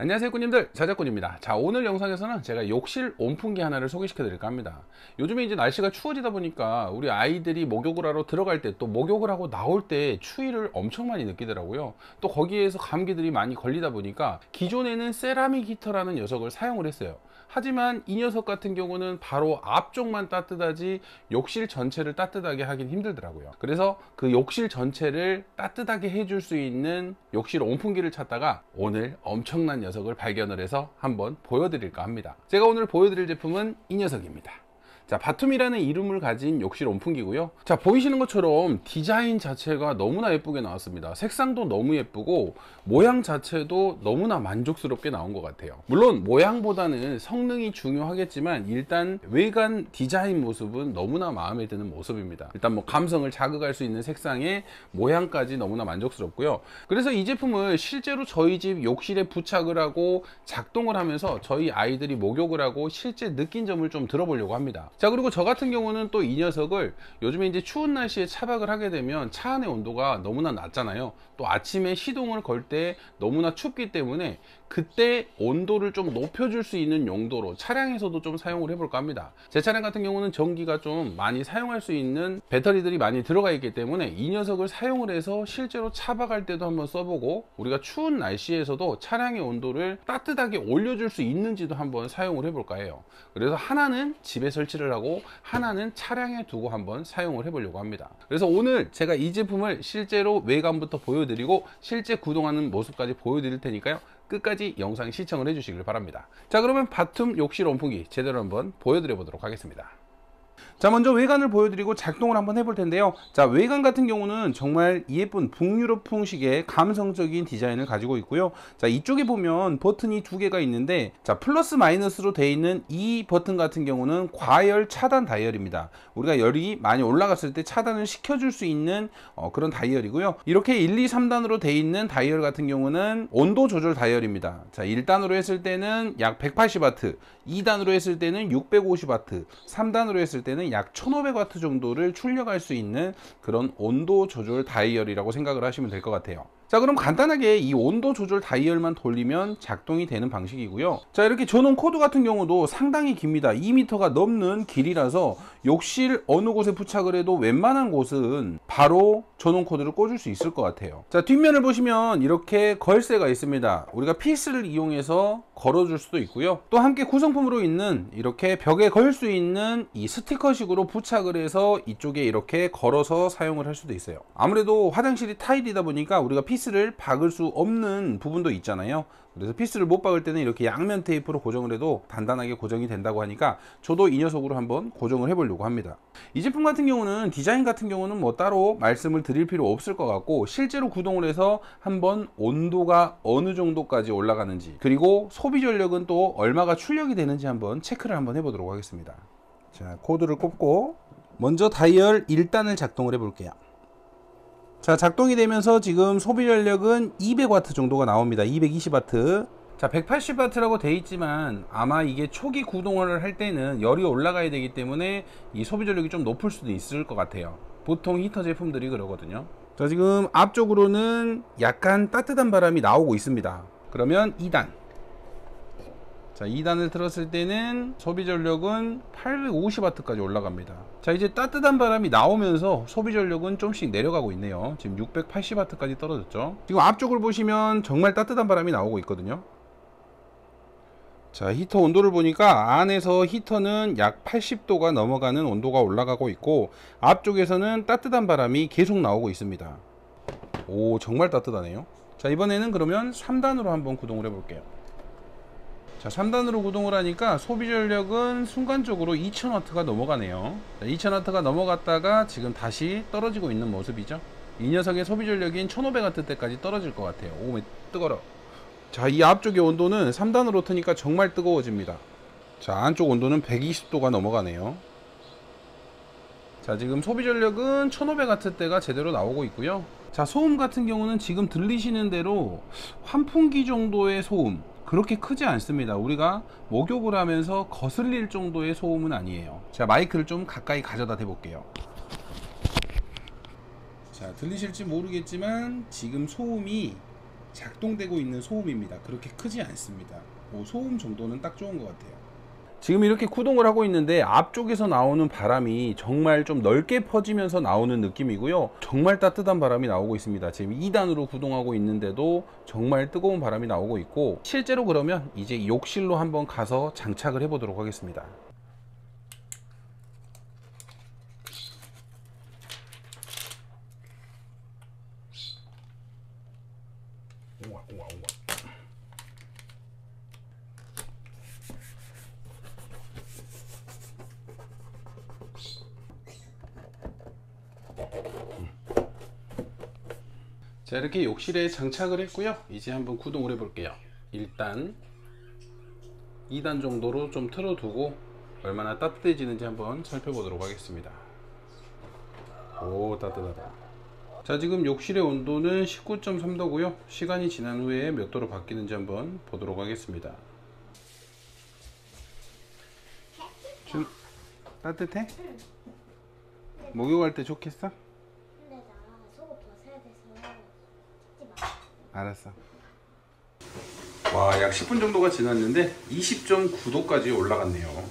안녕하세요 꾸님들, 자작꾼입니다. 자, 오늘 영상에서는 제가 욕실 온풍기 하나를 소개시켜 드릴까 합니다. 요즘에 이제 날씨가 추워지다 보니까 우리 아이들이 목욕을 하러 들어갈 때, 또 목욕을 하고 나올 때 추위를 엄청 많이 느끼더라고요. 또 거기에서 감기들이 많이 걸리다 보니까 기존에는 세라믹 히터라는 녀석을 사용을 했어요. 하지만 이 녀석 같은 경우는 바로 앞쪽만 따뜻하지 욕실 전체를 따뜻하게 하긴 힘들더라고요. 그래서 그 욕실 전체를 따뜻하게 해줄 수 있는 욕실 온풍기를 찾다가 오늘 엄청난 녀석을 발견을 해서 한번 보여드릴까 합니다. 제가 오늘 보여드릴 제품은 이 녀석입니다. 자, 바툼이라는 이름을 가진 욕실 온풍기고요. 자, 보이시는 것처럼 디자인 자체가 너무나 예쁘게 나왔습니다. 색상도 너무 예쁘고 모양 자체도 너무나 만족스럽게 나온 것 같아요. 물론 모양보다는 성능이 중요하겠지만 일단 외관 디자인 모습은 너무나 마음에 드는 모습입니다. 일단 뭐 감성을 자극할 수 있는 색상의 모양까지 너무나 만족스럽고요. 그래서 이 제품을 실제로 저희 집 욕실에 부착을 하고 작동을 하면서 저희 아이들이 목욕을 하고 실제 느낀 점을 좀 들어보려고 합니다. 자, 그리고 저 같은 경우는 또 이 녀석을 요즘에 이제 추운 날씨에 차박을 하게 되면 차 안의 온도가 너무나 낮잖아요. 또 아침에 시동을 걸 때 너무나 춥기 때문에 그때 온도를 좀 높여줄 수 있는 용도로 차량에서도 좀 사용을 해볼까 합니다. 제 차량 같은 경우는 전기가 좀 많이 사용할 수 있는 배터리들이 많이 들어가 있기 때문에 이 녀석을 사용을 해서 실제로 차박할 때도 한번 써보고 우리가 추운 날씨에서도 차량의 온도를 따뜻하게 올려줄 수 있는지도 한번 사용을 해볼까 해요. 그래서 하나는 집에 설치를 하고 하나는 차량에 두고 한번 사용을 해보려고 합니다. 그래서 오늘 제가 이 제품을 실제로 외관부터 보여드리고 실제 구동하는 모습까지 보여드릴 테니까요, 끝까지 영상 시청을 해주시길 바랍니다. 자, 그러면 바툼 욕실 온풍기 제대로 한번 보여드려 보도록 하겠습니다. 자, 먼저 외관을 보여드리고 작동을 한번 해볼 텐데요. 자, 외관 같은 경우는 정말 예쁜 북유럽풍식의 감성적인 디자인을 가지고 있고요. 자, 이쪽에 보면 버튼이 두 개가 있는데, 자, 플러스 마이너스로 되어 있는 이 버튼 같은 경우는 과열 차단 다이얼입니다. 우리가 열이 많이 올라갔을 때 차단을 시켜줄 수 있는 그런 다이얼이고요. 이렇게 1, 2, 3단으로 되어 있는 다이얼 같은 경우는 온도 조절 다이얼입니다. 자, 1단으로 했을 때는 약 180W, 2단으로 했을 때는 650W, 3단으로 했을 때는 약 1500W 정도를 출력할 수 있는 그런 온도 조절 다이얼이라고 생각을 하시면 될 것 같아요. 자, 그럼 간단하게 이 온도 조절 다이얼만 돌리면 작동이 되는 방식이고요. 자, 이렇게 전원 코드 같은 경우도 상당히 깁니다. 2m가 넘는 길이라서 욕실 어느 곳에 부착을 해도 웬만한 곳은 바로 전원 코드를 꽂을 수 있을 것 같아요. 자, 뒷면을 보시면 이렇게 걸쇠가 있습니다. 우리가 피스를 이용해서 걸어줄 수도 있고요. 또 함께 구성품으로 있는 이렇게 벽에 걸 수 있는 이 스티커식으로 부착을 해서 이쪽에 이렇게 걸어서 사용을 할 수도 있어요. 아무래도 화장실이 타일이다 보니까 우리가 피스를 박을 수 없는 부분도 있잖아요. 그래서 피스를 못 박을 때는 이렇게 양면 테이프로 고정을 해도 단단하게 고정이 된다고 하니까 저도 이 녀석으로 한번 고정을 해 보려고 합니다. 이 제품 같은 경우는 디자인 같은 경우는 뭐 따로 말씀을 드릴 필요 없을 것 같고, 실제로 구동을 해서 한번 온도가 어느 정도까지 올라가는지, 그리고 소비 전력은 또 얼마가 출력이 되는지 한번 체크를 한번 해 보도록 하겠습니다. 자, 코드를 꼽고 먼저 다이얼 1단을 작동을 해 볼게요. 자, 작동이 되면서 지금 소비 전력은 200W 정도가 나옵니다. 220W. 자, 180W라고 돼 있지만 아마 이게 초기 구동을 할 때는 열이 올라가야 되기 때문에 이 소비 전력이 좀 높을 수도 있을 것 같아요. 보통 히터 제품들이 그러거든요. 자, 지금 앞쪽으로는 약간 따뜻한 바람이 나오고 있습니다. 그러면 2단. 자, 2단을 틀었을 때는 소비 전력은 850W까지 올라갑니다. 자, 이제 따뜻한 바람이 나오면서 소비 전력은 좀씩 내려가고 있네요. 지금 680W까지 떨어졌죠. 지금 앞쪽을 보시면 정말 따뜻한 바람이 나오고 있거든요. 자, 히터 온도를 보니까 안에서 히터는 약 80도가 넘어가는 온도가 올라가고 있고, 앞쪽에서는 따뜻한 바람이 계속 나오고 있습니다. 오, 정말 따뜻하네요. 자, 이번에는 그러면 3단으로 한번 구동을 해 볼게요. 자, 3단으로 구동을 하니까 소비 전력은 순간적으로 2000W가 넘어가네요. 2000W가 넘어갔다가 지금 다시 떨어지고 있는 모습이죠. 이 녀석의 소비 전력인 1500W대까지 떨어질 것 같아요. 오, 뜨거워. 자, 이 앞쪽의 온도는 3단으로 트니까 정말 뜨거워집니다. 자, 안쪽 온도는 120도가 넘어가네요. 자, 지금 소비 전력은 1500W대가 제대로 나오고 있고요. 자, 소음 같은 경우는 지금 들리시는 대로 환풍기 정도의 소음, 그렇게 크지 않습니다. 우리가 목욕을 하면서 거슬릴 정도의 소음은 아니에요. 자, 마이크를 좀 가까이 가져다 대볼게요. 자, 들리실지 모르겠지만 지금 소음이 작동되고 있는 소음입니다. 그렇게 크지 않습니다. 소음 정도는 딱 좋은 것 같아요. 지금 이렇게 구동을 하고 있는데 앞쪽에서 나오는 바람이 정말 좀 넓게 퍼지면서 나오는 느낌이고요. 정말 따뜻한 바람이 나오고 있습니다. 지금 2단으로 구동하고 있는데도 정말 뜨거운 바람이 나오고 있고, 실제로 그러면 이제 욕실로 한번 가서 장착을 해 보도록 하겠습니다. 우와. 자, 이렇게 욕실에 장착을 했고요. 이제 한번 구동을 해 볼게요. 일단 2단 정도로 좀 틀어두고 얼마나 따뜻해지는지 한번 살펴보도록 하겠습니다. 오, 따뜻하다. 자, 지금 욕실의 온도는 19.3도고요 시간이 지난 후에 몇 도로 바뀌는지 한번 보도록 하겠습니다. 좀 따뜻해? 목욕할 때 좋겠어? 근데 나 속옷 벗어야 돼서 찍지 마. 알았어. 와, 약 10분 정도가 지났는데 20.9도까지 올라갔네요.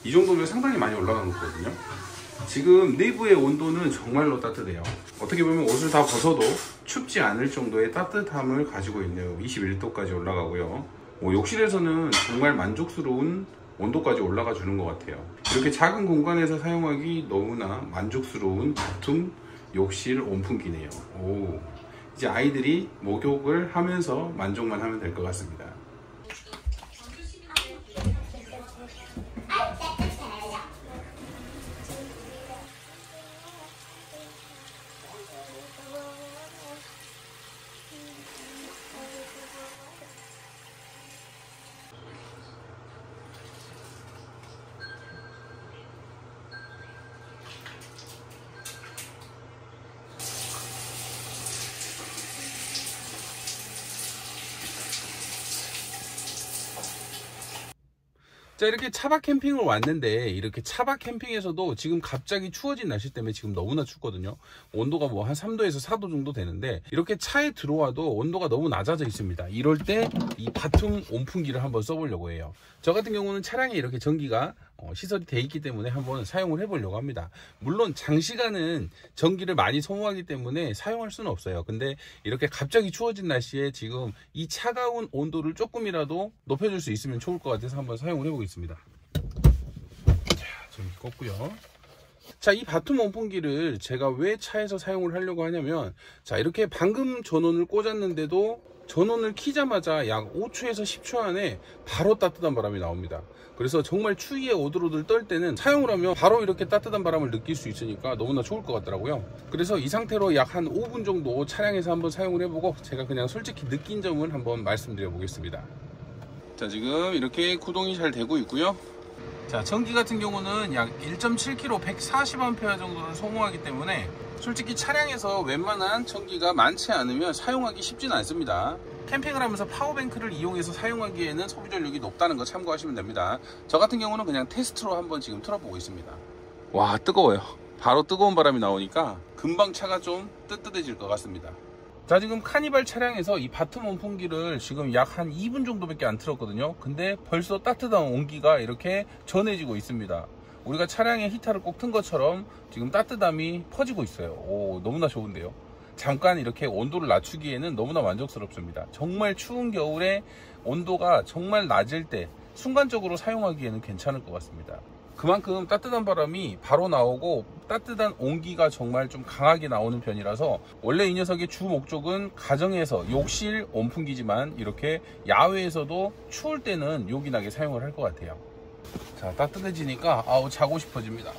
이 정도면 상당히 많이 올라간 거거든요. 지금 내부의 온도는 정말로 따뜻해요. 어떻게 보면 옷을 다 벗어도 춥지 않을 정도의 따뜻함을 가지고 있네요. 21도까지 올라가고요. 욕실에서는 정말 만족스러운 온도까지 올라가 주는 것 같아요. 이렇게 작은 공간에서 사용하기 너무나 만족스러운 바툼 욕실 온풍기네요. 오, 이제 아이들이 목욕을 하면서 만족만 하면 될 것 같습니다. 자, 이렇게 차박 캠핑을 왔는데, 이렇게 차박 캠핑에서도 지금 갑자기 추워진 날씨 때문에 지금 너무나 춥거든요. 온도가 뭐 한 3도에서 4도 정도 되는데, 이렇게 차에 들어와도 온도가 너무 낮아져 있습니다. 이럴 때 이 바툼 온풍기를 한번 써보려고 해요. 저 같은 경우는 차량에 이렇게 전기가 시설이 돼 있기 때문에 한번 사용을 해보려고 합니다. 물론 장시간은 전기를 많이 소모하기 때문에 사용할 수는 없어요. 근데 이렇게 갑자기 추워진 날씨에 지금 이 차가운 온도를 조금이라도 높여줄 수 있으면 좋을 것 같아서 한번 사용을 해보겠습니다. 자, 좀 껐고요. 자, 이 바툼 온풍기를 제가 왜 차에서 사용을 하려고 하냐면, 자, 이렇게 방금 전원을 꽂았는데도 전원을 키자마자 약 5초에서 10초 안에 바로 따뜻한 바람이 나옵니다. 그래서 정말 추위에 오들오들 떨 때는 사용을 하면 바로 이렇게 따뜻한 바람을 느낄 수 있으니까 너무나 좋을 것 같더라고요. 그래서 이 상태로 약 한 5분 정도 차량에서 한번 사용을 해보고 제가 그냥 솔직히 느낀 점을 한번 말씀드려 보겠습니다. 자, 지금 이렇게 구동이 잘 되고 있고요. 자, 전기 같은 경우는 약 1.7kg 140A 정도를 소모하기 때문에 솔직히 차량에서 웬만한 전기가 많지 않으면 사용하기 쉽지는 않습니다. 캠핑을 하면서 파워뱅크를 이용해서 사용하기에는 소비 전력이 높다는 거 참고하시면 됩니다. 저 같은 경우는 그냥 테스트로 한번 지금 틀어보고 있습니다. 와, 뜨거워요. 바로 뜨거운 바람이 나오니까 금방 차가 좀 뜨뜻해질 것 같습니다. 자, 지금 카니발 차량에서 이 바툼 온풍기를 지금 약 한 2분 정도밖에 안 틀었거든요. 근데 벌써 따뜻한 온기가 이렇게 전해지고 있습니다. 우리가 차량에 히터를 꼭 튼 것처럼 지금 따뜻함이 퍼지고 있어요. 오, 너무나 좋은데요. 잠깐 이렇게 온도를 낮추기에는 너무나 만족스럽습니다. 정말 추운 겨울에 온도가 정말 낮을 때 순간적으로 사용하기에는 괜찮을 것 같습니다. 그만큼 따뜻한 바람이 바로 나오고 따뜻한 온기가 정말 좀 강하게 나오는 편이라서, 원래 이 녀석의 주 목적은 가정에서 욕실 온풍기지만 이렇게 야외에서도 추울 때는 요긴하게 사용을 할 것 같아요. 자, 따뜻해지니까 자고 싶어집니다.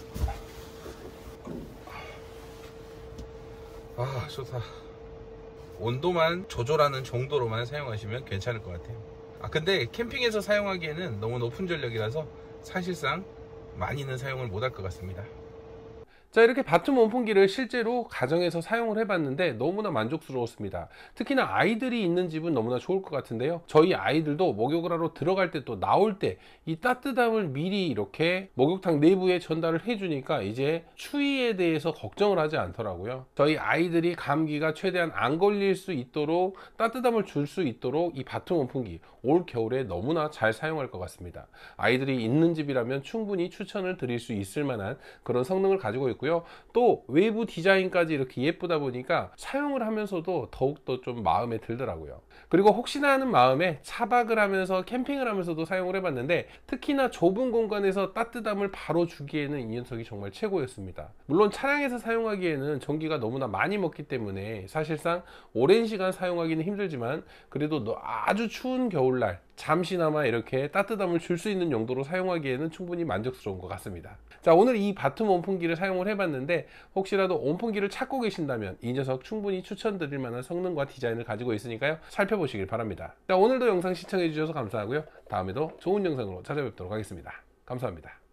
아, 좋다. 온도만 조절하는 정도로만 사용하시면 괜찮을 것 같아요. 근데 캠핑에서 사용하기에는 너무 높은 전력이라서 사실상 많이는 사용을 못할 것 같습니다. 자, 이렇게 바툼 온풍기를 실제로 가정에서 사용을 해봤는데 너무나 만족스러웠습니다. 특히나 아이들이 있는 집은 너무나 좋을 것 같은데요. 저희 아이들도 목욕을 하러 들어갈 때 또 나올 때 이 따뜻함을 미리 이렇게 목욕탕 내부에 전달을 해주니까 이제 추위에 대해서 걱정을 하지 않더라고요. 저희 아이들이 감기가 최대한 안 걸릴 수 있도록 따뜻함을 줄 수 있도록 이 바툼 온풍기 올 겨울에 너무나 잘 사용할 것 같습니다. 아이들이 있는 집이라면 충분히 추천을 드릴 수 있을 만한 그런 성능을 가지고 있고요. 또 외부 디자인까지 이렇게 예쁘다 보니까 사용을 하면서도 더욱더 좀 마음에 들더라고요. 그리고 혹시나 하는 마음에 차박을 하면서 캠핑을 하면서도 사용을 해봤는데 특히나 좁은 공간에서 따뜻함을 바로 주기에는 이 녀석이 정말 최고였습니다. 물론 차량에서 사용하기에는 전기가 너무나 많이 먹기 때문에 사실상 오랜 시간 사용하기는 힘들지만 그래도 아주 추운 겨울날 잠시나마 이렇게 따뜻함을 줄 수 있는 용도로 사용하기에는 충분히 만족스러운 것 같습니다. 자, 오늘 이 바툼 온풍기를 사용을 해봤는데 혹시라도 온풍기를 찾고 계신다면 이 녀석 충분히 추천드릴 만한 성능과 디자인을 가지고 있으니까요, 살펴보시길 바랍니다. 자, 오늘도 영상 시청해 주셔서 감사하고요. 다음에도 좋은 영상으로 찾아뵙도록 하겠습니다. 감사합니다.